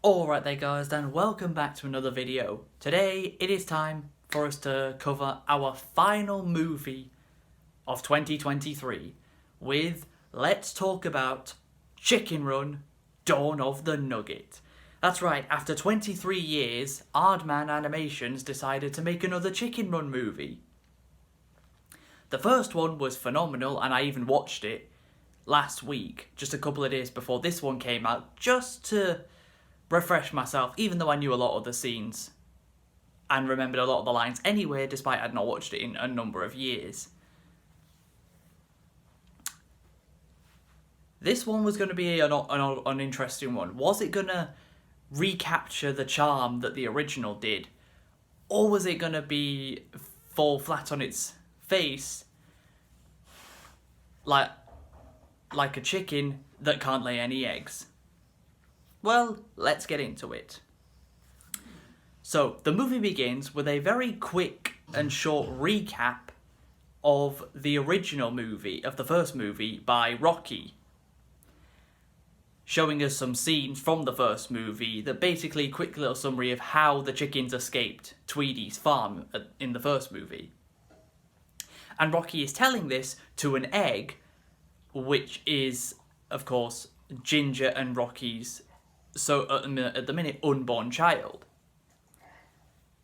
Alright there guys, and welcome back to another video. Today it is time for us to cover our final movie of 2023 with Let's Talk About Chicken Run Dawn of the Nugget. That's right, after 23 years, Aardman Animations decided to make another Chicken Run movie. The first one was phenomenal and I even watched it last week, just a couple of days before this one came out, just to refresh myself, even though I knew a lot of the scenes and remembered a lot of the lines anyway, despite I'd not watched it in a number of years. This one was going to be an interesting one. Was it going to recapture the charm that the original did? Or was it going to be fall flat on its face like a chicken that can't lay any eggs? Well, let's get into it. So, the movie begins with a very quick and short recap of the original movie, of the first movie, by Rocky. Showing us some scenes from the first movie that basically quick little summary of how the chickens escaped Tweedy's farm in the first movie. And Rocky is telling this to an egg, which is, of course, Ginger and Rocky's at the minute unborn child.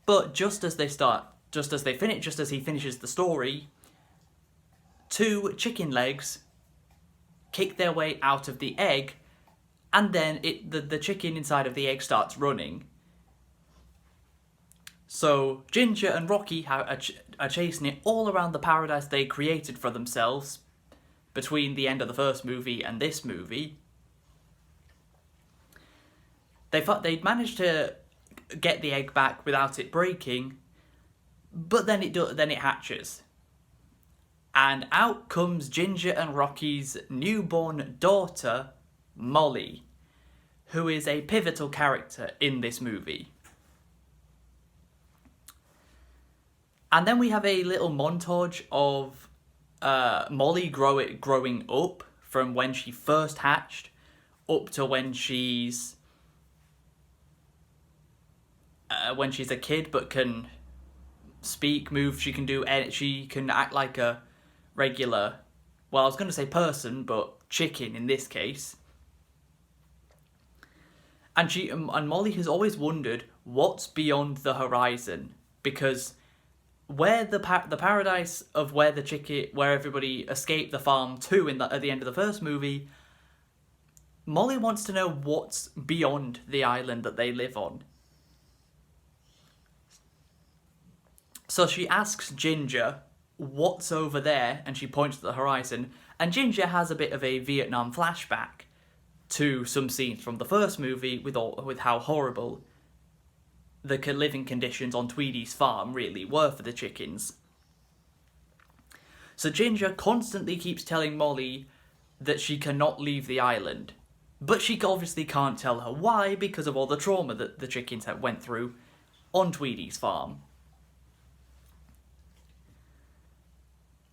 But just as he finishes the story, two chicken legs kick their way out of the egg, and then the chicken inside of the egg starts running. So Ginger and Rocky are chasing it all around the paradise they created for themselves between the end of the first movie and this movie. They'd managed to get the egg back without it breaking, but then it hatches. And out comes Ginger and Rocky's newborn daughter, Molly, who is a pivotal character in this movie. And then we have a little montage of Molly growing up from when she first hatched up to when she's a kid but can speak, move, she can act like a regular, well, I was going to say person, but chicken in this case. And Molly has always wondered what's beyond the horizon, because where the paradise of where everybody escaped the farm to at the end of the first movie, Molly wants to know what's beyond the island that they live on. So she asks Ginger what's over there, and she points to the horizon, and Ginger has a bit of a Vietnam flashback to some scenes from the first movie with how horrible the living conditions on Tweedy's farm really were for the chickens. So Ginger constantly keeps telling Molly that she cannot leave the island, but she obviously can't tell her why because of all the trauma that the chickens went through on Tweedy's farm.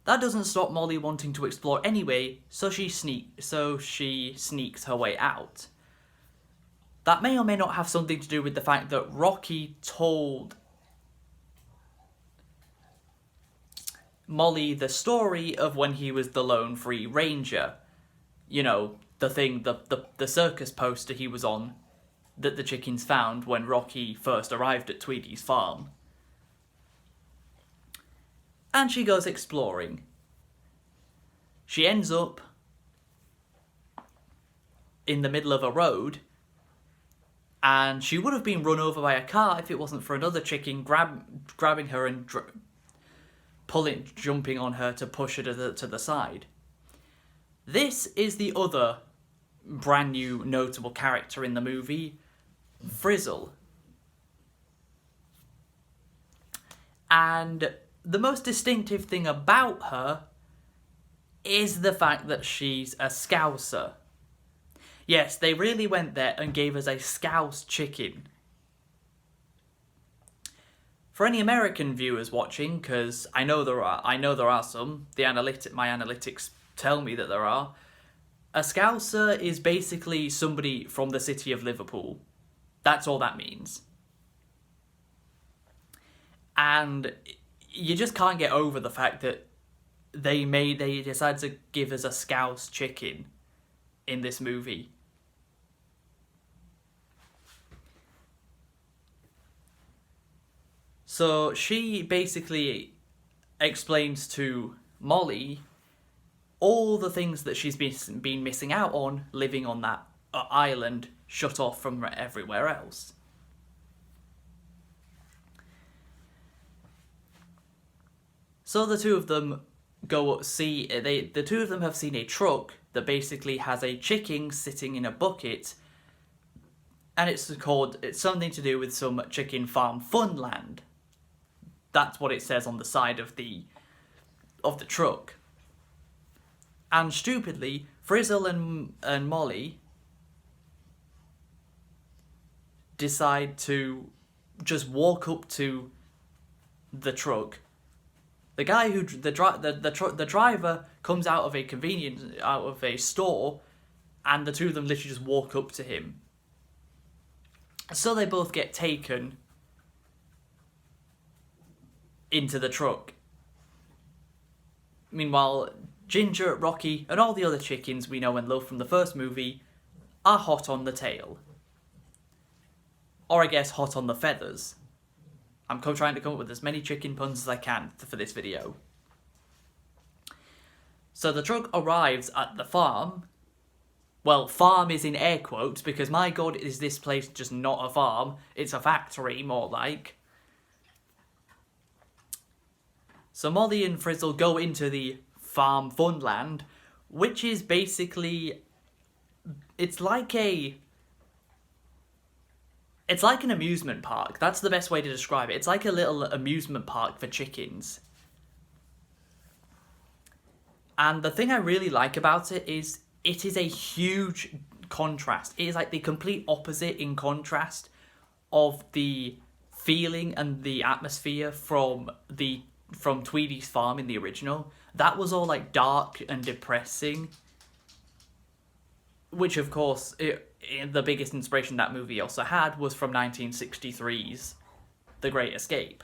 That doesn't stop Molly wanting to explore anyway, so she sneaks her way out. That may or may not have something to do with the fact that Rocky told Molly the story of when he was the lone free ranger. You know, the circus poster he was on that the chickens found when Rocky first arrived at Tweedy's farm. And she goes exploring. She ends up in the middle of a road, and she would have been run over by a car if it wasn't for another chicken grabbing her and jumping on her to push her to the side. This is the other brand new notable character in the movie, Frizzle. And the most distinctive thing about her is the fact that she's a Scouser. Yes, they really went there and gave us a Scouse chicken. For any American viewers watching, because I know there are some, my analytics tell me that there are, a Scouser is basically somebody from the city of Liverpool. That's all that means. And you just can't get over the fact that they decided to give us a Scouse chicken in this movie. So she basically explains to Molly all the things that she's been missing out on living on that island, shut off from everywhere else. So the two of them the two of them have seen a truck that basically has a chicken sitting in a bucket, and it's something to do with some chicken farm funland. That's what it says on the side of the truck. And stupidly, Frizzle and Molly decide to just walk up to the truck. The guy the driver comes out of a store, and the two of them literally just walk up to him. So they both get taken into the truck. Meanwhile, Ginger, Rocky, and all the other chickens we know and love from the first movie are hot on the tail. Or I guess hot on the feathers. I'm trying to come up with as many chicken puns as I can for this video. So the truck arrives at the farm. Well, farm is in air quotes, because my god, is this place just not a farm? It's a factory, more like. So Molly and Frizzle go into the farm funland, which is basically... It's like an amusement park. That's the best way to describe it. It's like a little amusement park for chickens. And the thing I really like about it is a huge contrast. It is like the complete opposite in contrast of the feeling and the atmosphere from Tweedy's farm in the original. That was all like dark and depressing. Which, of course, the biggest inspiration that movie also had was from 1963's The Great Escape.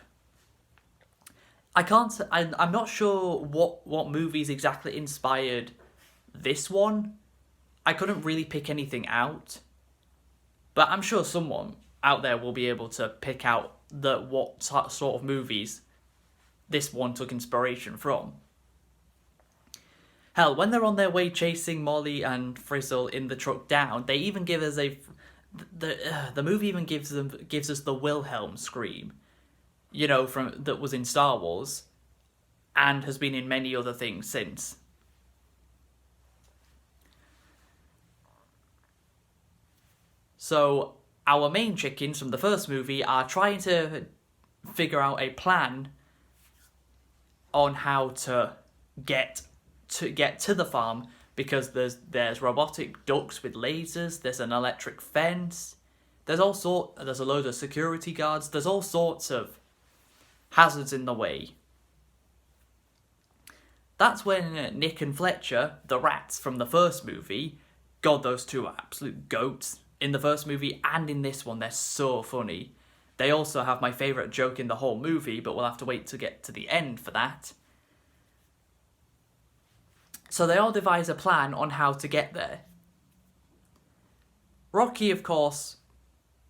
I'm not sure what movies exactly inspired this one. I couldn't really pick anything out. But I'm sure someone out there will be able to pick out what sort of movies this one took inspiration from. Hell, when they're on their way chasing Molly and Frizzle in the truck down, they even give us the movie even gives us the Wilhelm scream, you know, that was in Star Wars, and has been in many other things since. So our main chickens from the first movie are trying to figure out a plan on how to get to the farm, because there's robotic ducks with lasers, there's an electric fence, there's a load of security guards, there's all sorts of hazards in the way. That's when Nick and Fletcher, the rats from the first movie, God, those two are absolute goats. In the first movie and in this one, they're so funny. They also have my favourite joke in the whole movie, but we'll have to wait to get to the end for that. So they all devise a plan on how to get there. Rocky, of course,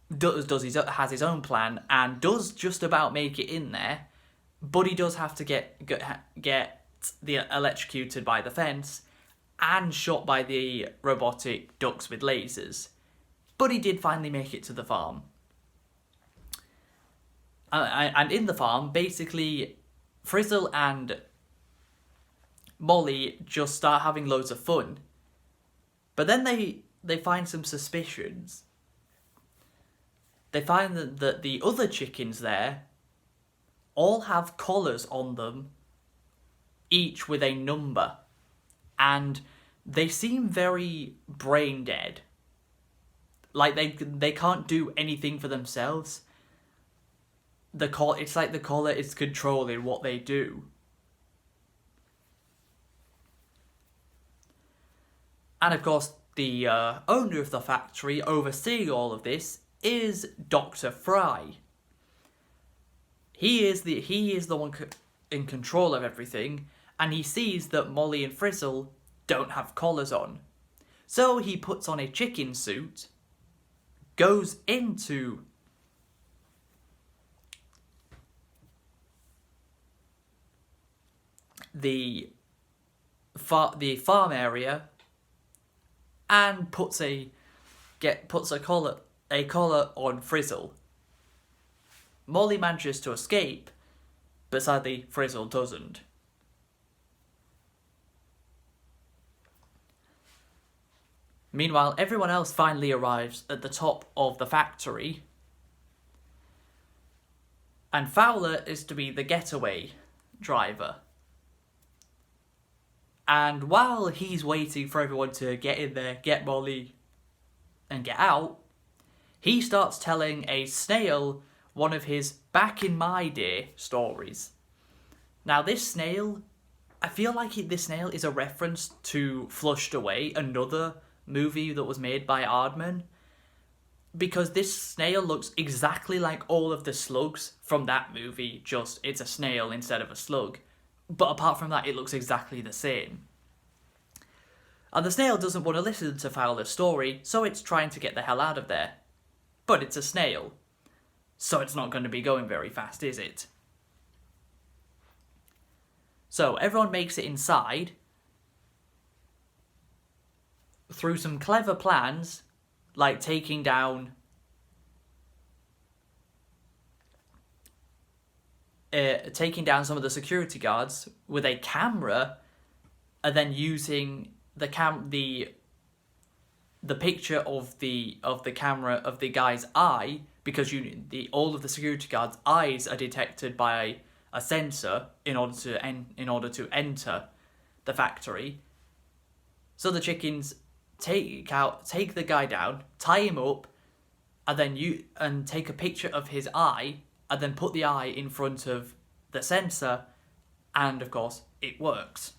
has his own plan and does just about make it in there, but he does have to get electrocuted by the fence and shot by the robotic ducks with lasers. But he did finally make it to the farm. And in the farm, basically, Frizzle and Molly just start having loads of fun. But then they find some suspicions. They find that the other chickens there all have collars on them, each with a number. And they seem very brain dead. Like they can't do anything for themselves. It's like the collar is controlling what they do. And of course, the owner of the factory overseeing all of this is Dr. Fry. He is the one in control of everything, and he sees that Molly and Frizzle don't have collars on. So he puts on a chicken suit, goes into the farm area and puts a collar on Frizzle. Molly manages to escape, but sadly Frizzle doesn't. Meanwhile, everyone else finally arrives at the top of the factory, and Fowler is to be the getaway driver. And while he's waiting for everyone to get in there, get Molly, and get out, he starts telling a snail one of his back in my day stories. Now this snail, I feel like this snail is a reference to Flushed Away, another movie that was made by Aardman, because this snail looks exactly like all of the slugs from that movie, just it's a snail instead of a slug. But apart from that, it looks exactly the same. And the snail doesn't want to listen to Fowler's story, so it's trying to get the hell out of there. But it's a snail, so it's not going to be going very fast, is it? So everyone makes it inside through some clever plans, like taking down some of the security guards with a camera, and then using the picture of the camera of the guy's eye, because all of the security guards' eyes are detected by a sensor in order to enter the factory. So the chickens take the guy down, tie him up, and then take a picture of his eye, and then put the eye in front of the sensor, and of course it works.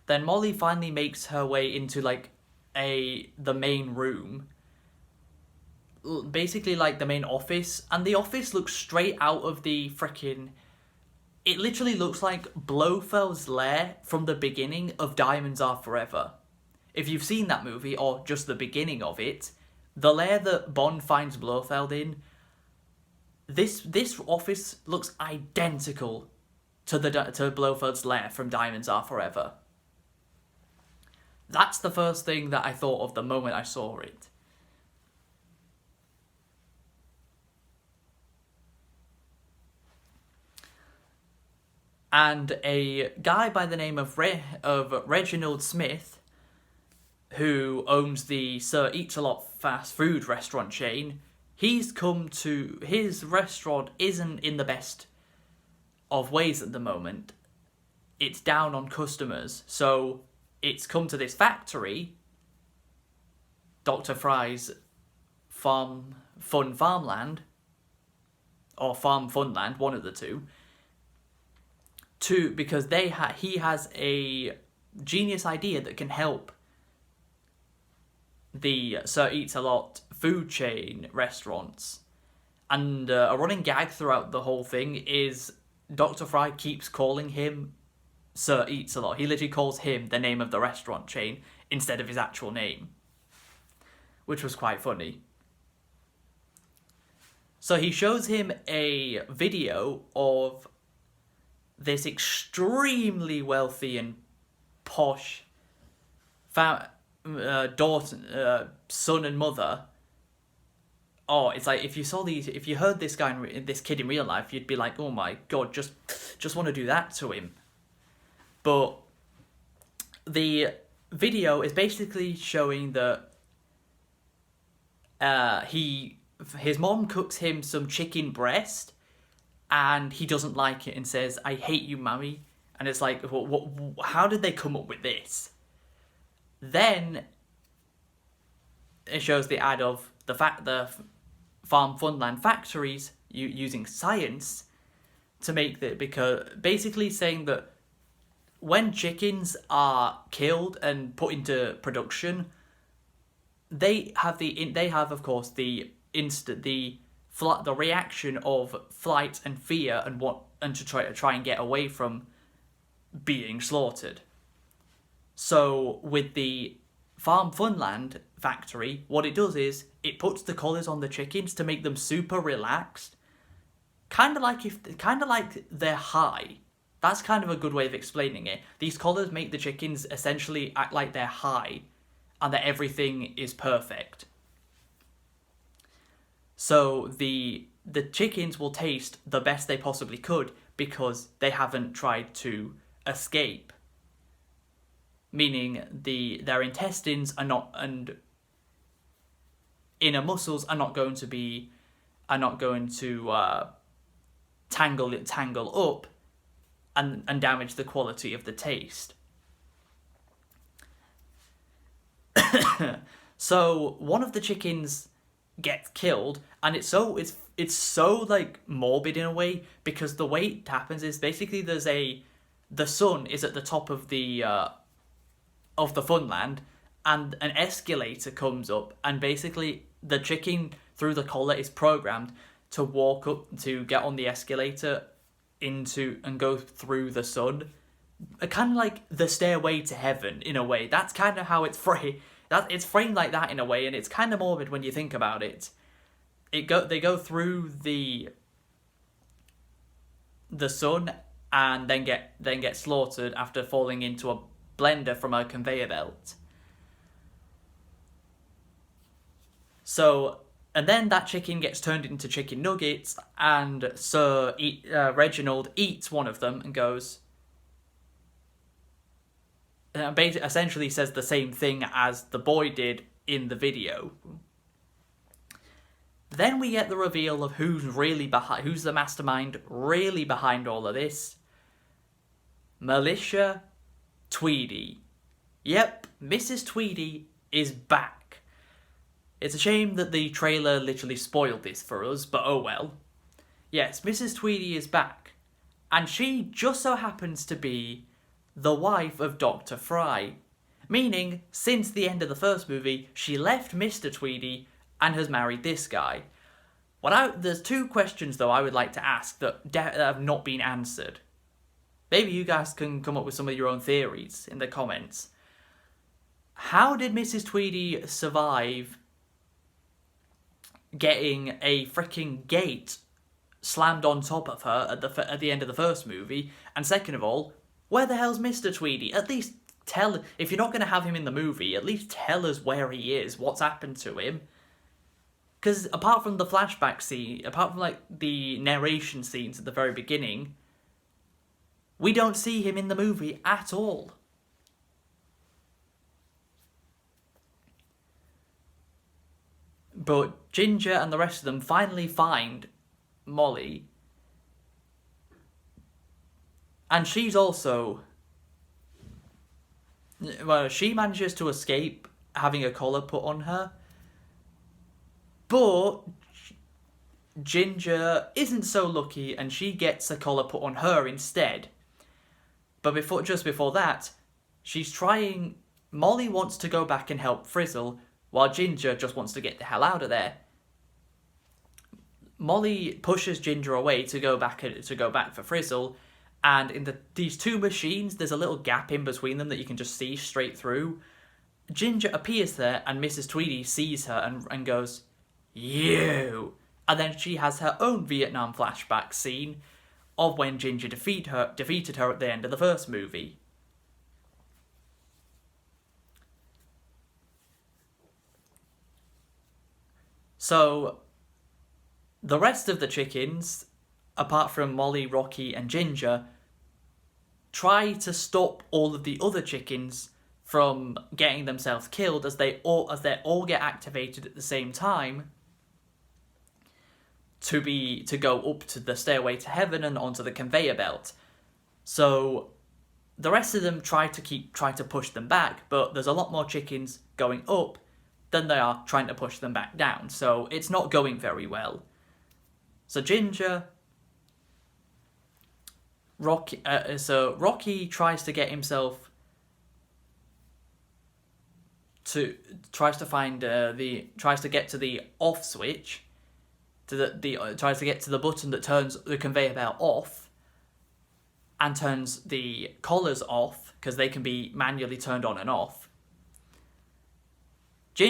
Then Molly finally makes her way into the main room, basically like the main office, and the office looks straight out of the frickin'. It literally looks like Blofeld's lair from the beginning of Diamonds Are Forever. If you've seen that movie, or just the beginning of it, the lair that Bond finds Blofeld in, this office looks identical to Blofeld's lair from Diamonds Are Forever. That's the first thing that I thought of the moment I saw it. And a guy by the name of Reginald Smith, who owns the Sir Eats-A-Lot fast food restaurant chain, he's come to... His restaurant isn't in the best of ways at the moment. It's down on customers, so it's come to this factory, Dr. Fry's Farmland, or Farm Funland, one of the two, because he has a genius idea that can help the Sir Eats-A-Lot food chain restaurants. And a running gag throughout the whole thing is Dr. Fry keeps calling him Sir Eats-A-Lot. He literally calls him the name of the restaurant chain instead of his actual name, which was quite funny. So he shows him a video of this extremely wealthy and posh daughter, son and mother. Oh, it's like if you heard this kid in real life, you'd be like, oh my god, just want to do that to him. But the video is basically showing that his mom cooks him some chicken breast, and he doesn't like it and says, "I hate you, Mummy." And it's like, how did they come up with this? Then it shows the ad of the Farm Funland factories using science to make because basically saying that when chickens are killed and put into production, they have of course the reaction of flight and fear and to try and get away from being slaughtered. So with the Farm Funland factory, what it does is it puts the colours on the chickens to make them super relaxed, kind of like they're high. That's kind of a good way of explaining it. These colours make the chickens essentially act like they're high and that everything is perfect. So the chickens will taste the best they possibly could because they haven't tried to escape. Meaning their intestines are not, and inner muscles are not going to tangle up and damage the quality of the taste. So one of the chickens gets killed, and it's so like morbid in a way, because the way it happens is basically the sun is at the top of the Funland, and an escalator comes up, and basically the chicken through the collar is programmed to walk up to get on the escalator into and go through the sun, kind of like the stairway to heaven in a way. That's kind of how it's framed. It's framed like that in a way, and it's kind of morbid when you think about it. They go through the sun and then get slaughtered after falling into a blender from a conveyor belt. So, and then that chicken gets turned into chicken nuggets, and Sir Reginald eats one of them and goes, essentially says the same thing as the boy did in the video. Then we get the reveal of who's the mastermind really behind all of this. Militia Tweedy. Yep, Mrs. Tweedy is back. It's a shame that the trailer literally spoiled this for us, but oh well. Yes, Mrs. Tweedy is back. And she just so happens to be the wife of Dr. Fry. Meaning, since the end of the first movie, she left Mr. Tweedy and has married this guy. There's two questions, though, I would like to ask that have not been answered. Maybe you guys can come up with some of your own theories in the comments. How did Mrs. Tweedy survive getting a freaking gate slammed on top of her at the end of the first movie? And second of all, where the hell's Mr. Tweedy? At least if you're not going to have him in the movie, at least tell us where he is, what's happened to him. Because apart from the flashback scene, apart from like the narration scenes at the very beginning, we don't see him in the movie at all. But Ginger and the rest of them finally find Molly. And she's also... well, she manages to escape having a collar put on her. But Ginger isn't so lucky, and she gets a collar put on her instead. But just before that, Molly wants to go back and help Frizzle, while Ginger just wants to get the hell out of there. Molly pushes Ginger away to go back for Frizzle, and in these two machines, there's a little gap in between them that you can just see straight through. Ginger appears there, and Mrs. Tweedy sees her and goes, "You!" And then she has her own Vietnam flashback scene of when Ginger defeated her at the end of the first movie. So, the rest of the chickens, apart from Molly, Rocky, and Ginger, try to stop all of the other chickens from getting themselves killed as they all get activated at the same time to go up to the stairway to heaven and onto the conveyor belt. So the rest of them try to push them back, but there's a lot more chickens going up than they are trying to push them back down. So it's not going very well. So Ginger Rocky tries to get himself tries to get to the off switch, tries to get to the button that turns the conveyor belt off, and turns the collars off because they can be manually turned on and off. He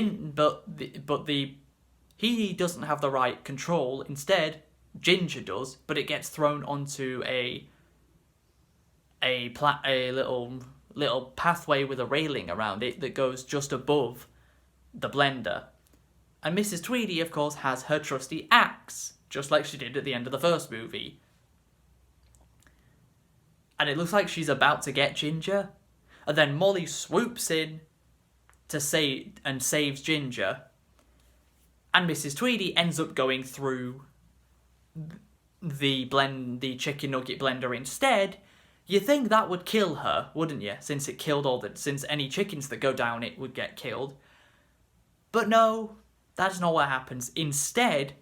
doesn't have the right control. Instead, Ginger does, but it gets thrown onto a little pathway with a railing around it that goes just above the blender. And Mrs. Tweedy, of course, has her trusty axe, just like she did at the end of the first movie. And it looks like she's about to get Ginger, and then Molly swoops in to saves Ginger, and Mrs. Tweedy ends up going through the chicken nugget blender instead. You think that would kill her, wouldn't you? Since any chickens that go down it would get killed. But no, that's not what happens. Instead,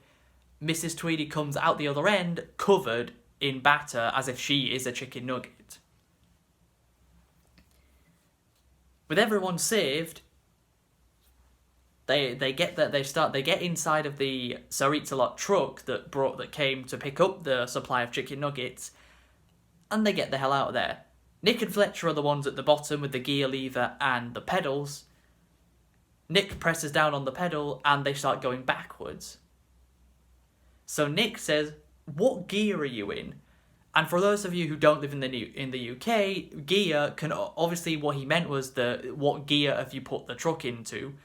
Mrs. Tweedy comes out the other end covered in batter as if she is a chicken nugget. With everyone saved, they get inside of the Sir Eats-A-Lot truck that came to pick up the supply of chicken nuggets, and they get the hell out of there. Nick and Fletcher are the ones at the bottom with the gear lever and the pedals. Nick presses down on the pedal and they start going backwards. So Nick says, "What gear are you in?" And for those of you who don't live in the UK, gear can obviously, what he meant was what gear have you put the truck into,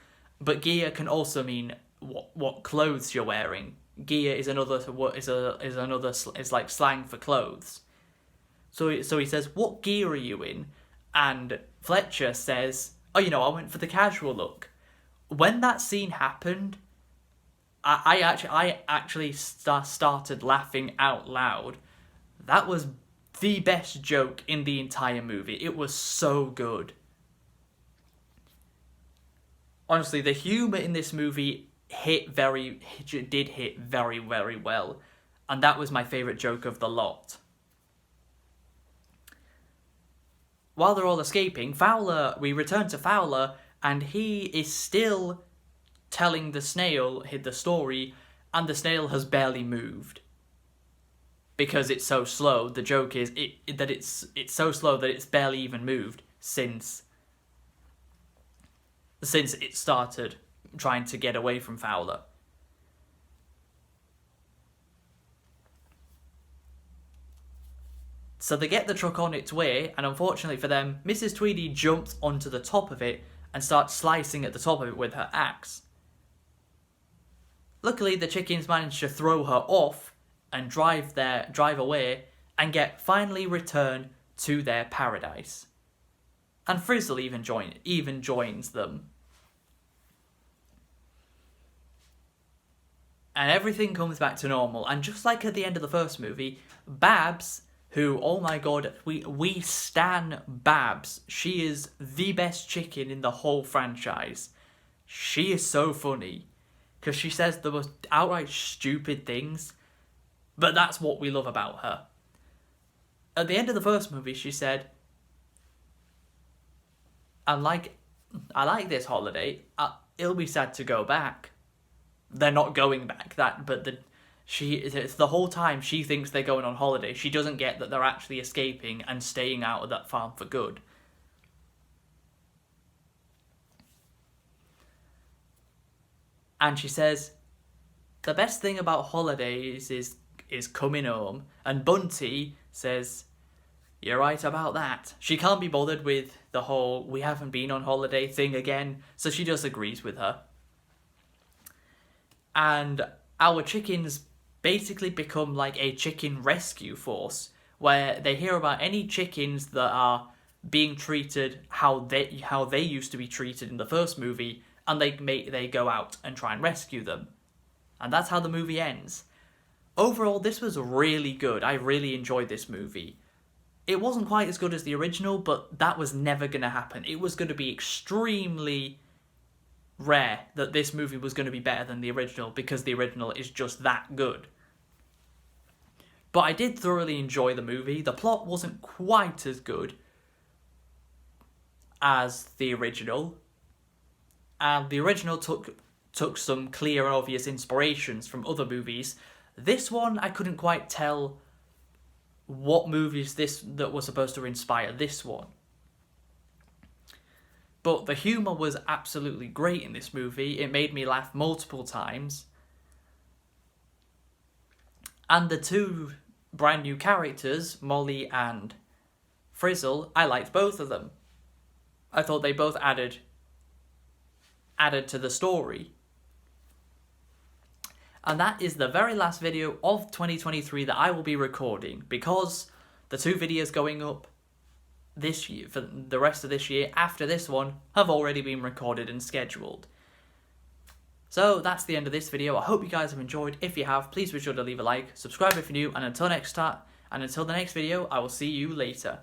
but gear can also mean what clothes you're wearing. Gear is like slang for clothes. So he says, "What gear are you in?" And Fletcher says, "Oh, I went for the casual look." When that scene happened, I actually started laughing out loud. That was the best joke in the entire movie. It was so good. Honestly, the humour in this movie did hit very, very well. And that was my favourite joke of the lot. While they're all escaping, we return to Fowler, and he is still telling the snail the story, and the snail has barely moved. Because it's so slow. The joke is that it's so slow that it's barely even moved since it started trying to get away from Fowler. So they get the truck on its way, and unfortunately for them, Mrs. Tweedy jumps onto the top of it and starts slicing at the top of it with her axe. Luckily, the chickens manage to throw her off and drive away and finally return to their paradise. And Frizzle even joins them. And everything comes back to normal. And just like at the end of the first movie, Babs, who, oh my god, we stan Babs. She is the best chicken in the whole franchise. She is so funny. Because she says the most outright stupid things. But that's what we love about her. At the end of the first movie, she said, I like this holiday. It'll be sad to go back. They're not going back. It's the whole time she thinks they're going on holiday. She doesn't get that they're actually escaping and staying out of that farm for good. And she says, the best thing about holidays is coming home. And Bunty says, you're right about that. She can't be bothered with the whole we haven't been on holiday thing again, so she just agrees with her. And our chickens basically become like a chicken rescue force, where they hear about any chickens that are being treated how they used to be treated in the first movie, and they go out and try and rescue them. And that's how the movie ends. Overall, this was really good. I really enjoyed this movie. It wasn't quite as good as the original, but that was never going to happen. It was going to be extremely rare that this movie was going to be better than the original, because the original is just that good. But I did thoroughly enjoy the movie. The plot wasn't quite as good as the original. And the original took some clear and obvious inspirations from other movies. This one, I couldn't quite tell what movies that were supposed to inspire this one. But the humour was absolutely great in this movie. It made me laugh multiple times. And the two brand new characters, Molly and Frizzle, I liked both of them. I thought they both added to the story. And that is the very last video of 2023 that I will be recording, because the two videos going up this year, for the rest of this year after this one, have already been recorded and scheduled. So that's the end of this video. I hope you guys have enjoyed. If you have, please be sure to leave a like, subscribe if you're new, and until the next video, I will see you later.